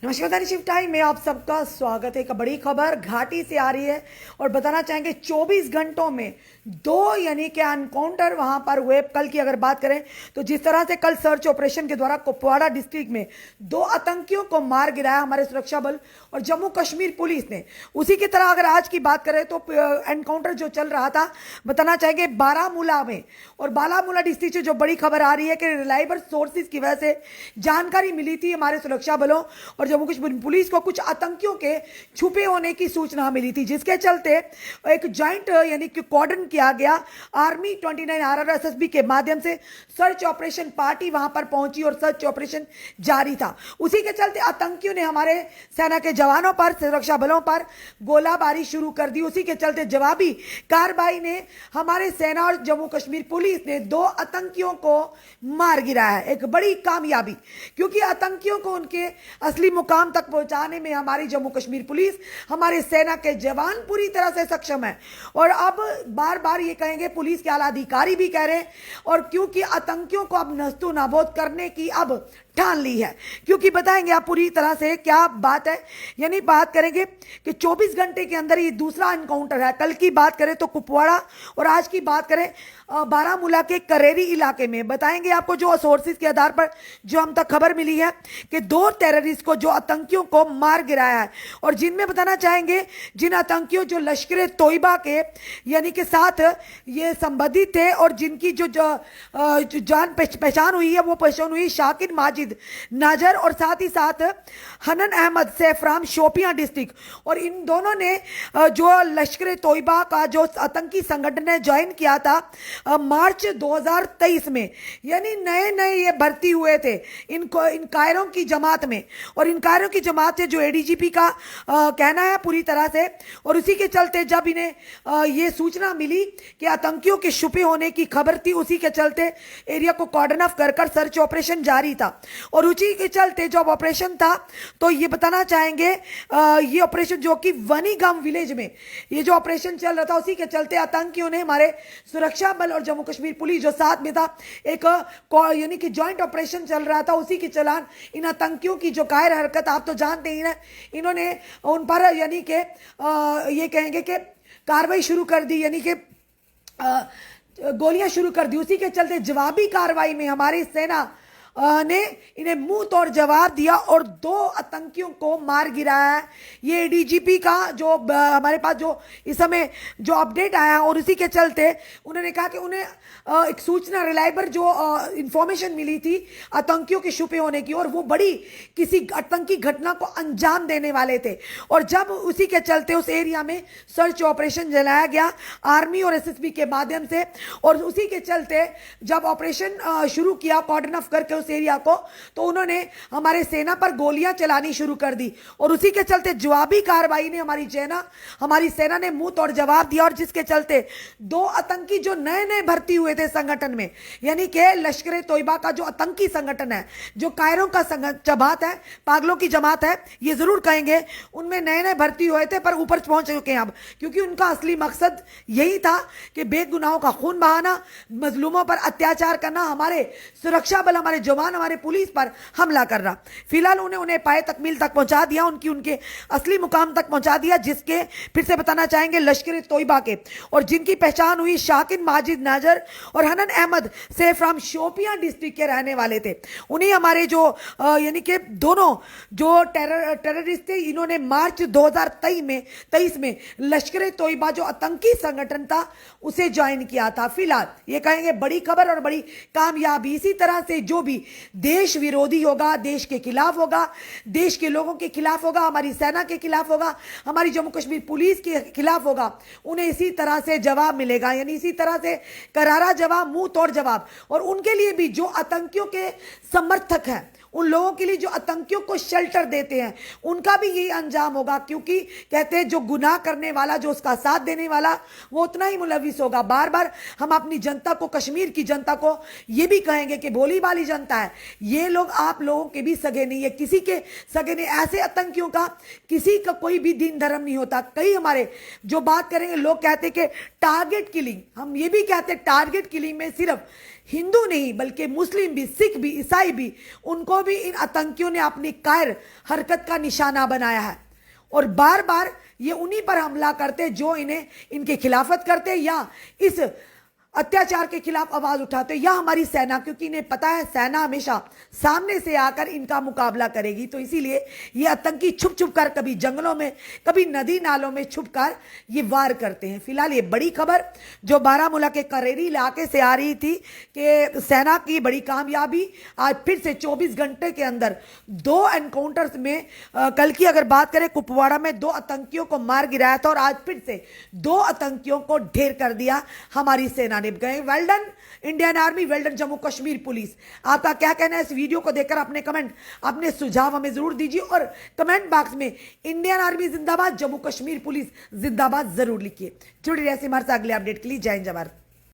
नमस्कार दैनिक shift time में आप सबका स्वागत है। एक बड़ी खबर घाटी से आ रही है और बताना चाहेंगे 24 घंटों में दो यानी कि एनकाउंटर वहां पर हुए। कल की अगर बात करें तो जिस तरह से कल सर्च ऑपरेशन के द्वारा कुपवाड़ा डिस्ट्रिक्ट में दो आतंकियों को मार गिराया हमारे सुरक्षा बल और जम्मू कश्मीर पुलिस ने, उसी की तरह अगर आज की बात करें तो एनकाउंटर जो चल रहा था बताना चाहेंगे बारामूला में। और बारामूला डिस्ट्रिक्ट से जो बड़ी खबर आ रही है कि रिलायबल सोर्सेज की वजह से जानकारी मिली थी हमारे सुरक्षा बलों और जम्मू कश्मीर पुलिस को कुछ आतंकियों के छुपे होने की सूचना मिली थी, जिसके चलते एक जॉइंट यानी कि कॉर्डन किया गया। आर्मी 29 RRSSB के माध्यम से सर्च ऑपरेशन पार्टी वहां पर पहुंची और सर्च ऑपरेशन जारी था। उसी के चलते आतंकियों ने हमारे सेना के जवानों पर, सुरक्षा बलों पर गोलाबारी शुरू कर दी। उसी के चलते जवाबी कार्रवाई ने हमारे सेना और जम्मू कश्मीर पुलिस ने दो आतंकियों को मार गिराया है। एक बड़ी कामयाबी, क्योंकि आतंकियों को उनके असली मुकाम तक पहुंचाने में हमारी जम्मू कश्मीर पुलिस, हमारे सेना के जवान पूरी तरह से सक्षम है। और अब बार बार ये कहेंगे, पुलिस के आला अधिकारी भी कह रहे हैं, और क्योंकि आतंकियों को अब नस्तु नाबूद करने की अब ठान ली है। क्योंकि बताएंगे आप पूरी तरह से क्या बात है, यानी बात करेंगे कि 24 घंटे के अंदर ये दूसरा एनकाउंटर है। कल की बात करें तो कुपवाड़ा और आज की बात करें बारामूला के करेरी इलाके में। बताएंगे आपको जो सोर्सेज के आधार पर जो हम तक खबर मिली है कि दो टेररिस्ट को, जो आतंकियों को मार गिराया है, और जिनमें बताना चाहेंगे जिन आतंकियों जो लश्कर तोयबा के यानी के साथ ये संबंधित थे और जिनकी जो जान पहचान हुई है, वो पहचान हुई शाकिर माजिद नाजर और साथ ही साथ हनन अहमद सैफराम शोपियां डिस्ट्रिक्ट। और इन दोनों ने जो लश्कर तोयबा का जो आतंकी संगठन ने ज्वाइन किया था मार्च 2023 में, यानी नए नए ये भर्ती हुए थे इन कायरों की जमात में। और इन कायरों की जमात से जो एडीजीपी का कहना है पूरी तरह से, और उसी के चलते जब इन्हें ये सूचना मिली कि आतंकियों के छुपे होने की खबर थी, उसी के चलते एरिया को कॉर्डन ऑफ कर सर्च ऑपरेशन जारी था। और उसी के चलते जब ऑपरेशन था तो ये बताना चाहेंगे ये ऑपरेशन जो कि वनीगाम विलेज में ये जो ऑपरेशन चल रहा था, उसी के चलते आतंकियों ने हमारे सुरक्षा बल और जम्मू कश्मीर पुलिस जो साथ में था, एक यानी कि जॉइंट ऑपरेशन चल रहा था, उसी के चलान इन आतंकियों की जो कायर हरकत आप तो जानते ही ना, इन्होंने उन पर यानी कि ये कहेंगे कि कार्रवाई शुरू कर दी, यानी कि गोलियां शुरू कर दी। उसी के चलते जवाबी कार्रवाई में हमारी सेना ने इन्हें मुंह तोड़ जवाब दिया और दो आतंकियों को मार गिराया है। ये डीजीपी का जो हमारे पास जो इस समय जो अपडेट आया है, और उसी के चलते उन्होंने कहा कि उन्हें एक सूचना रिलायबल जो इंफॉर्मेशन मिली थी आतंकियों के छुपे होने की, और वो बड़ी किसी आतंकी घटना को अंजाम देने वाले थे। और जब उसी के चलते उस एरिया में सर्च ऑपरेशन चलाया गया आर्मी और एसएसबी के माध्यम से, और उसी के चलते जब ऑपरेशन शुरू किया कॉर्डन ऑफ करके उस एरिया को, तो उन्होंने हमारे सेना पर गोलियां चलानी शुरू कर दी। और उसी के चलते जवाबी कार्रवाई ने हमारी सेना ने मुंह तोड़ जवाब दिया, और जिसके चलते दो आतंकी जो नए नए भर्ती हुए थे संगठन में, यानी कि लश्कर तोयबा का जो आतंकी संगठन है, जो कायरों का जमात है, पागलों की जमात है, ये जरूर कहेंगे, उनमें नए नए भर्ती हुए थे पर ऊपर पहुंच चुके हैं अब। क्योंकि उनका असली मकसद यही था कि बेगुनाहों का खून बहाना, मजलूमों पर अत्याचार करना, हमारे सुरक्षा बल, हमारे जवान, हमारे पुलिस पर हमला कर रहा। फिलहाल उन्हें पाए तकमील तक पहुंचा दिया, उनके असली मुकाम तक पहुंचा दिया, जिसके फिर से बताना चाहेंगे लश्कर तोयबा के, और जिनकी पहचान हुई शाकिर माजिद नाजर और हनन अहमद सैफराम शोपियां डिस्ट्रिक्ट के रहने वाले थे। उन्हें हमारे जो यानी कि दोनों जो टेररिस्ट थे, इन्होंने मार्च 2023 में लश्कर तोयबा जो आतंकी संगठन था उसे ज्वाइन किया था। फिलहाल ये कहेंगे बड़ी खबर और बड़ी कामयाबी। इसी तरह से जो भी देश विरोधी होगा, देश के खिलाफ होगा, देश के लोगों के खिलाफ होगा, हमारी सेना के खिलाफ होगा, हमारी जम्मू कश्मीर पुलिस के खिलाफ होगा, उन्हें इसी तरह से जवाब मिलेगा, यानी इसी तरह से करारा जवाब, मुंह तोड़ जवाब। और उनके लिए भी जो आतंकियों के समर्थक हैं, उन लोगों के लिए जो आतंकियों को शेल्टर देते हैं, उनका भी यही अंजाम होगा। क्योंकि कहते हैं जो गुनाह करने वाला, जो उसका साथ देने वाला, वो उतना ही मुलविस होगा। बार बार हम अपनी जनता को, कश्मीर की जनता को ये भी कहेंगे कि भोली भाली जनता है, ये लोग आप लोगों के भी सगे नहीं है, किसी के सगे नहीं। ऐसे आतंकियों का किसी का कोई भी दीन धर्म नहीं होता। कई हमारे जो बात करेंगे लोग कहते कि टारगेट किलिंग, हम ये भी कहते टारगेट किलिंग में सिर्फ हिंदू नहीं बल्कि मुस्लिम भी, सिख भी, ईसाई भी, उनको भी इन आतंकियों ने अपनी कायर हरकत का निशाना बनाया है और बार बार ये उन्हीं पर हमला करते जो इन्हें इनके खिलाफत करते या इस अत्याचार के खिलाफ आवाज उठाते या हमारी सेना, क्योंकि इन्हें पता है सेना हमेशा सामने से आकर इनका मुकाबला करेगी। तो इसीलिए ये आतंकी छुप छुप कर कभी जंगलों में, कभी नदी नालों में छुप कर ये वार करते हैं। फिलहाल ये बड़ी खबर जो बारामूला के करेरी इलाके से आ रही थी कि सेना की बड़ी कामयाबी, आज फिर से 24 घंटे के अंदर 2 एनकाउंटर्स में, कल की अगर बात करें कुपवाड़ा में 2 आतंकियों को मार गिराया था और आज फिर से 2 आतंकियों को ढेर कर दिया हमारी सेना ने। गए well done Indian army, well done Jammu Kashmir police. आपका क्या कहना है इस वीडियो को देखकर? अपने कमेंट, अपने सुझाव हमें जरूर दीजिए और कमेंट बॉक्स में इंडियन आर्मी जिंदाबाद, जम्मू कश्मीर पुलिस जिंदाबाद जरूर लिखिए। जुड़े रहिए हमारे साथ अगले अपडेट के लिए। जय हिंद जय भारत।